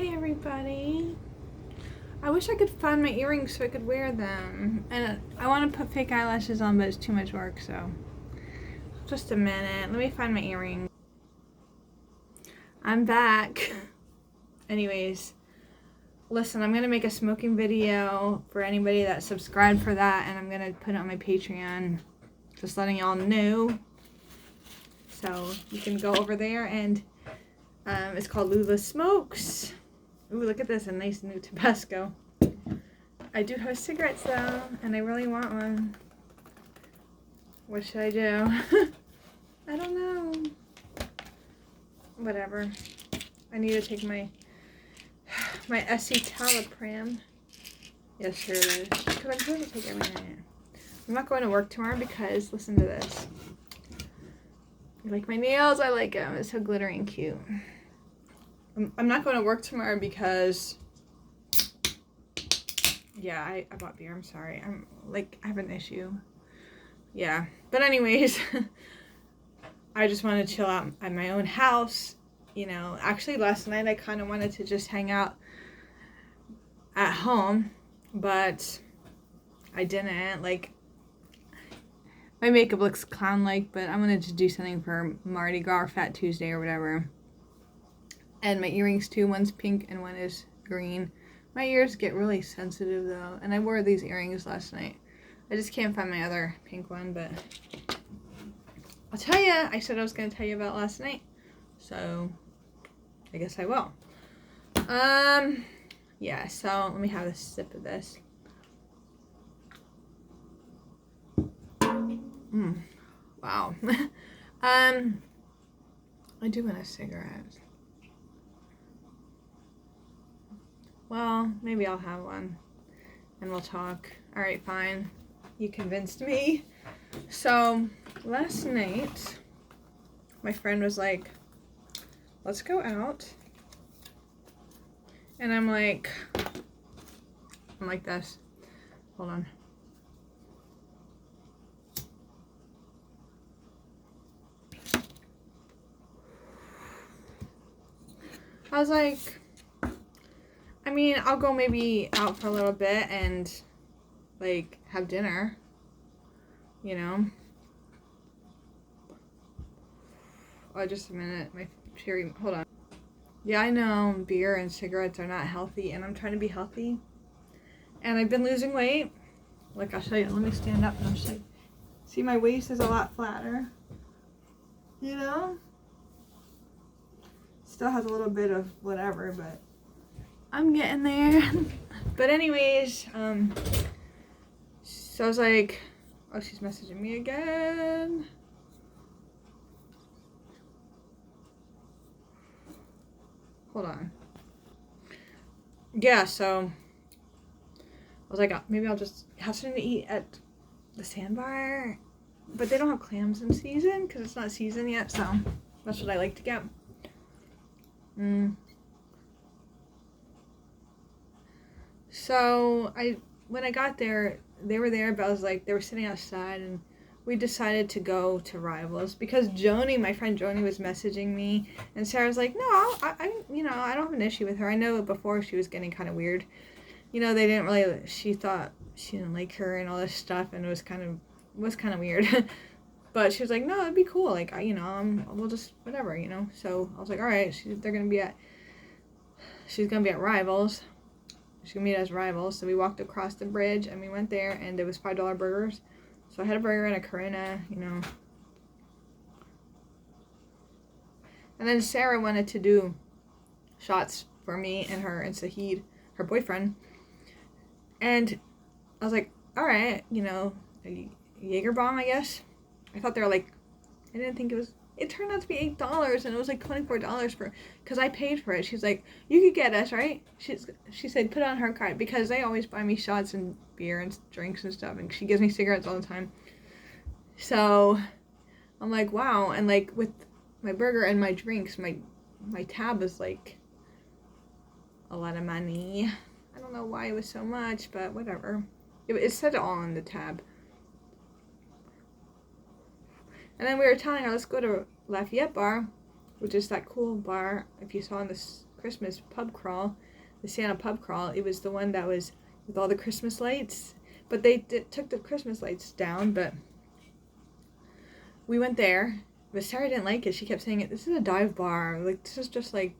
Hi everybody. I wish I could find my earrings so I could wear them. And I want to put fake eyelashes on, but it's too much work, so. Just a minute. Let me find my earrings. I'm back. Anyways, listen, I'm going to make a smoking video for anybody that subscribed for that, and I'm going to put it on my Patreon. Just letting y'all know. So you can go over there, and it's called Lula Smokes. Ooh, look at this, a nice new Tabasco. I do have cigarettes though, and I really want one. What should I do? I don't know. Whatever. I need to take my escitalopram. Yes, here it is. Because I'm supposed to take every night. I'm not going to work tomorrow because, listen to this. You like my nails? I like them. It's so glittery and cute. I'm not going to work tomorrow because, yeah, I bought beer. I'm sorry. I have an issue. Yeah. But anyways, I just want to chill out at my own house. You know, actually last night I kind of wanted to just hang out at home, but I didn't. Like, my makeup looks clown-like, but I wanted to do something for Mardi Gras or Fat Tuesday or whatever. And my earrings too, one's pink and one is green. My ears get really sensitive though, and I wore these earrings last night. I just can't find my other pink one, but I'll tell you, I said I was going to tell you about last night, so I guess I will. Yeah, so let me have a sip of this. Wow. I do want a cigarette. Well, maybe I'll have one and we'll talk. All right, fine. You convinced me. So last night, my friend was like, let's go out. And I'm like this. Hold on. I was like, I mean, I'll go maybe out for a little bit and, like, have dinner, you know? Oh, just a minute. My cherry, hold on. Yeah, I know beer and cigarettes are not healthy, and I'm trying to be healthy. And I've been losing weight. Like, I'll show you. Let me stand up and I'll show you. See, my waist is a lot flatter. You know? Still has a little bit of whatever, but I'm getting there. But anyways, so I was like, oh, she's messaging me again. Hold on. Yeah, so I was like, maybe I'll just have something to eat at the sandbar. But they don't have clams in season because it's not season yet, so that's what I like to get. So when I got there, they were there, but I was like, they were sitting outside, and we decided to go to Rivals because Joni, my friend Joni, was messaging me, and Sarah was like, no, I don't have an issue with her. I know before she was getting kind of weird. You know, they didn't really, she thought she didn't like her and all this stuff, and it was kind of weird. But she was like, no, it'd be cool. Like, we'll just, whatever, you know. So I was like, all right, she's going to be at Rivals. She's going to meet us Rivals. So we walked across the bridge, and we went there, and it was $5 burgers. So I had a burger and a Corona, you know. And then Sarah wanted to do shots for me and her and Sahid, her boyfriend. And I was like, all right, you know, a Jaeger bomb, I guess. I thought they were like, I didn't think it turned out to be $8, and it was like $24 because I paid for it. She's like, you could get us, right? She said, put it on her card, because they always buy me shots and beer and drinks and stuff, and she gives me cigarettes all the time. So I'm like, wow. And like with my burger and my drinks, my tab is like a lot of money. I don't know why it was so much, but whatever. It said it all on the tab. And then we were telling her, let's go to Lafayette Bar, which is that cool bar, if you saw in this Christmas pub crawl, the Santa pub crawl. It was the one that was with all the Christmas lights. But they took the Christmas lights down, but we went there. But Sarah didn't like it. She kept saying, this is a dive bar. Like, this is just like,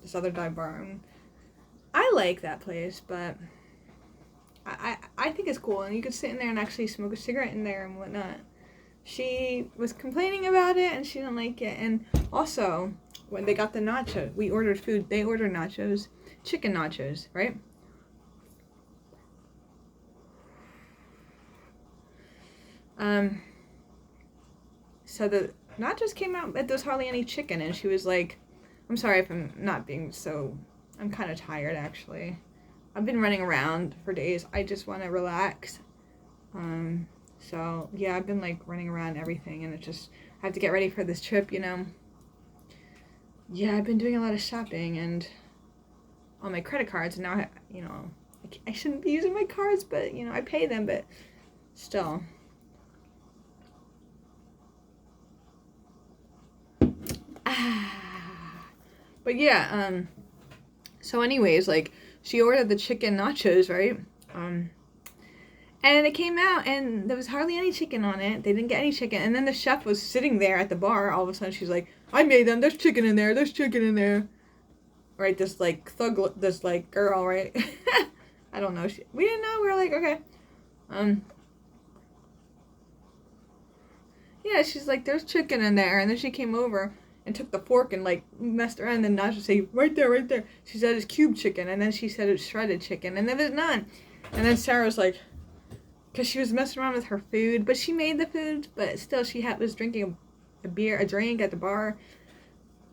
this other dive bar. And I like that place, but I think it's cool. And you could sit in there and actually smoke a cigarette in there and whatnot. She was complaining about it, and she didn't like it. And also, when they got the nachos, we ordered food. They ordered nachos, chicken nachos, right? So the nachos came out, but there was hardly any chicken, and she was like, I'm sorry if I'm not being so, I'm kind of tired, actually. I've been running around for days. I just want to relax. So, yeah, I've been, like, running around everything, and I have to get ready for this trip, Yeah, I've been doing a lot of shopping, and on my credit cards, and now, I shouldn't be using my cards, but, I pay them, but still. But yeah, so anyways, like, she ordered the chicken nachos, right? And it came out, and there was hardly any chicken on it. They didn't get any chicken. And then the chef was sitting there at the bar. All of a sudden, she's like, I made them. There's chicken in there. There's chicken in there. Right? This, like, this, like, girl, right? I don't know. We didn't know. We were like, okay. Yeah, she's like, there's chicken in there. And then she came over and took the fork and, like, messed around, and then Naja said, right there, right there. She said it's cube chicken, and then she said it's shredded chicken, and there was none. And then Sarah was like, because she was messing around with her food, but she made the food, but still she was drinking a drink at the bar,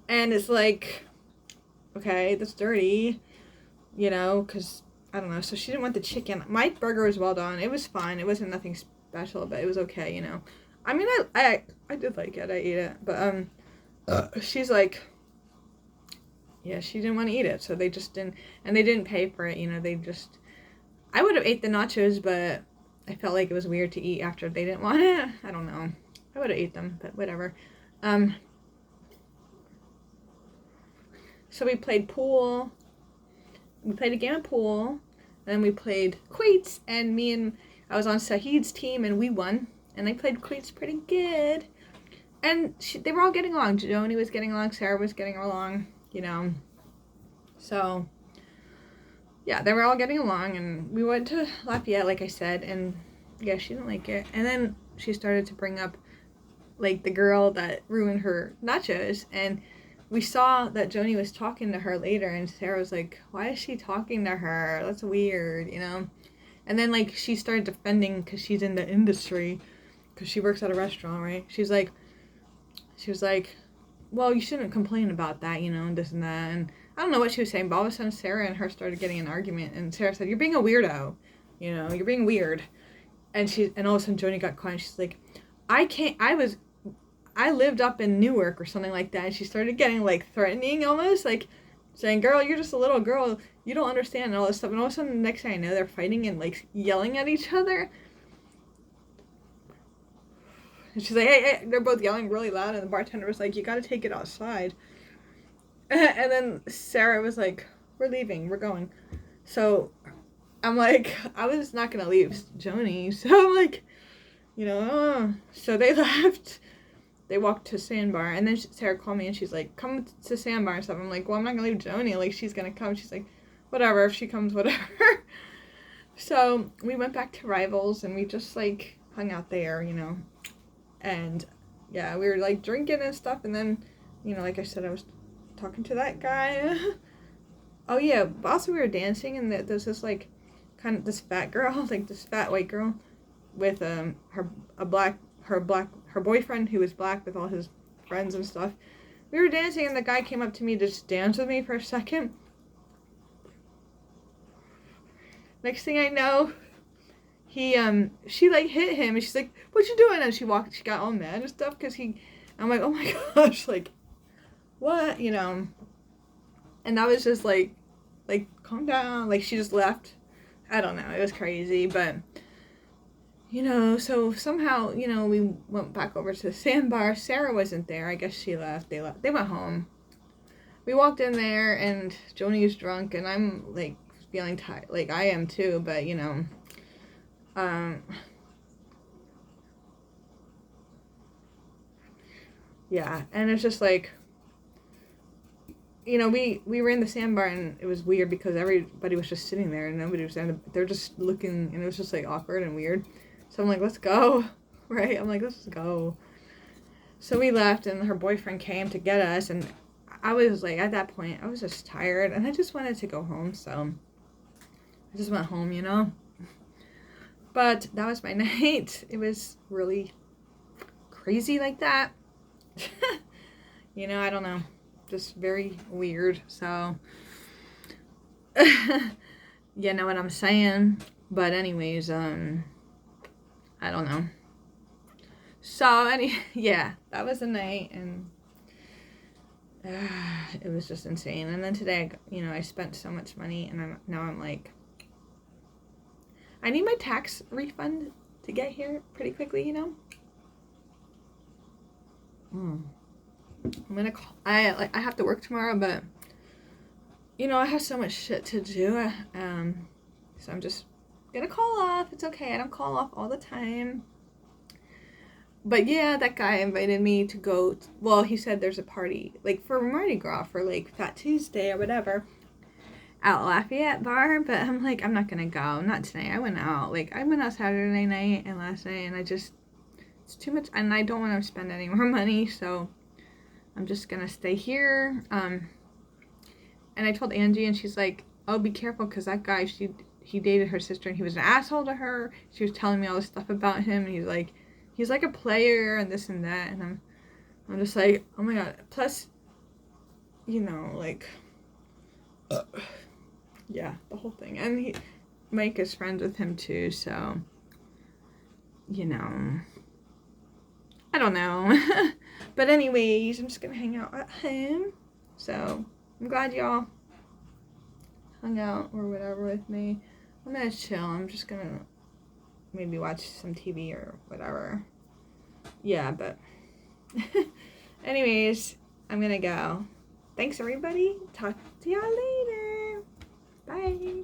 and it's like, okay, that's dirty, because, I don't know, so she didn't want the chicken. My burger was well done. It was fine. It wasn't nothing special, but it was okay, I mean, I did like it. I ate it, but, she's like, yeah, she didn't want to eat it, so they just didn't, and they didn't pay for it, I would have ate the nachos, but I felt like it was weird to eat after they didn't want it. I don't know. I would have ate them, but whatever. So we played pool. We played a game of pool, then we played quoits, and I was on Sahid's team, and we won, and they played quoits pretty good. And they were all getting along. Joni was getting along. Sarah was getting along, So, yeah, they were all getting along. And we went to Lafayette, like I said. And, yeah, she didn't like it. And then she started to bring up, like, the girl that ruined her nachos. And we saw that Joni was talking to her later. And Sarah was like, why is she talking to her? That's weird, And then, like, she started defending because she's in the industry. Because she works at a restaurant, right? She was like, well, you shouldn't complain about that, and this and that. And I don't know what she was saying, but all of a sudden Sarah and her started getting an argument. And Sarah said, you're being a weirdo. You're being weird. And all of a sudden Joni got quiet. And she's like, I lived up in Newark or something like that. And she started getting, like, threatening almost, like, saying, girl, you're just a little girl. You don't understand and all this stuff. And all of a sudden the next thing I know, they're fighting and, like, yelling at each other. And she's like, hey, they're both yelling really loud, and the bartender was like, you gotta take it outside. And then Sarah was like, we're leaving, we're going. So I'm like, I was not gonna leave Joni, so I'm like, so they left. They walked to Sandbar, and then Sarah called me, and she's like, come to Sandbar and stuff. I'm like, well, I'm not gonna leave Joni, like, she's gonna come. She's like, whatever, if she comes, whatever. So we went back to Rivals, and we just, like, hung out there, And, yeah, we were, like, drinking and stuff, and then, like I said, I was talking to that guy. Oh, yeah, also we were dancing, and there's this, like, kind of this fat girl, like, this fat white girl with, her boyfriend who was black with all his friends and stuff. We were dancing, and the guy came up to me to just dance with me for a second. Next thing I know, she, like, hit him, and she's like, what you doing? And she got all mad and stuff, because I'm like, oh my gosh, like, what, and that was just, like, calm down, like, she just left. I don't know, it was crazy, but, so somehow, we went back over to the Sandbar. Sarah wasn't there, I guess she left, they went home, we walked in there and Joni's drunk and I'm like feeling tired. Like I am too, but you know, yeah, and it's just like, you know, we were in the sandbar and it was weird because everybody was just sitting there and nobody was there. They're just looking and it was just like awkward and weird. So I'm like, let's go, right? I'm like, let's go. So we left and her boyfriend came to get us and I was like, at that point, I was just tired and I just wanted to go home. So I just went home, you know. But that was my night. It was really crazy like that. You know, I don't know. Just very weird. So, you know what I'm saying? But anyways, I don't know. So, yeah, that was the night, and it was just insane. And then today, you know, I spent so much money, and now I'm like, I need my tax refund to get here pretty quickly, you know. I'm gonna call. I have to work tomorrow, but you know I have so much shit to do. So I'm just gonna call off. It's okay. I don't call off all the time. But yeah, that guy invited me to go. Well, he said there's a party like for Mardi Gras for like Fat Tuesday or whatever at Lafayette Bar. But I'm like, I'm not gonna go. Not tonight. I went out. Like I went out Saturday night and last night, and it's too much, and I don't want to spend any more money. So I'm just gonna stay here. And I told Angie, and she's like, "Oh, be careful, cause that guy, he dated her sister, and he was an asshole to her. She was telling me all this stuff about him, and he's like a player, and this and that." And I'm just like, oh my god. Plus, you know, like, yeah, the whole thing. And Mike is friends with him too, so, you know, I don't know. But anyways, I'm just gonna hang out at home. So I'm glad y'all hung out or whatever with me. I'm gonna chill. I'm just gonna maybe watch some TV or whatever. Yeah, but anyways, I'm gonna go. Thanks everybody. Talk to y'all later. Bye.